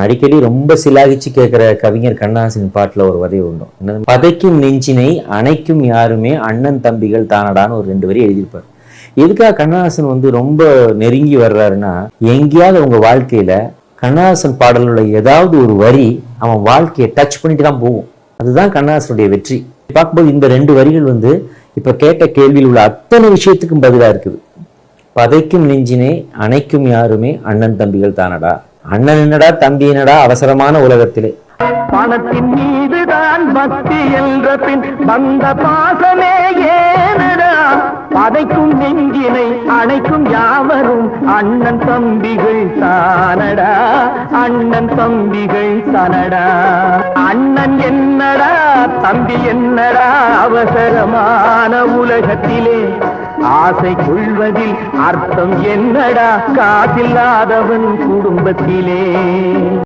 அடிக்கடி ரொம்ப சிலாகிச்சு கேட்கிற கவிஞர் கண்ணதாசன் பாட்டுல ஒரு வரி உண்டு. பதைக்கும் நெஞ்சினை அணைக்கும் யாருமே அண்ணன் தம்பிகள் தானடான்னு ஒரு 2 வரி எழுதியிருப்பார். எதுக்காக கண்ணதாசன் ரொம்ப நெருங்கி வர்றாருன்னா, எங்கேயாவது உங்க வாழ்க்கையில கண்ணதாசன் பாடலுள்ள ஏதாவது ஒரு வரி அவன் வாழ்க்கையை டச் பண்ணிட்டு தான் போகும். அதுதான் கண்ணதாசனுடைய வெற்றி. பார்க்கும்போது இந்த 2 வரிகள் இப்ப கேட்ட கேள்வியில் உள்ள அத்தனை விஷயத்துக்கும் பதிலா இருக்குது. பதைக்கும் நெஞ்சினை அணைக்கும் யாருமே அண்ணன் தம்பிகள் தானடா. அண்ணன் என்னடா தம்பி என்னடா அவசரமான உலகத்திலே. பணத்தின் மீதுதான் பக்தி என்ற பின் வந்த பாசமே ஏனடா. பதைக்கும் நெஞ்சினை அணைக்கும் யாவரும் அண்ணன் தம்பிகள் தானடா. அண்ணன் தம்பிகள் தானடா. அண்ணன் என்னடா தம்பி என்னடா அவசரமான உலகத்திலே. ஆசை கொள்வதில் அர்த்தம் என்னடா காசில்லாதவன் குடும்பத்திலே.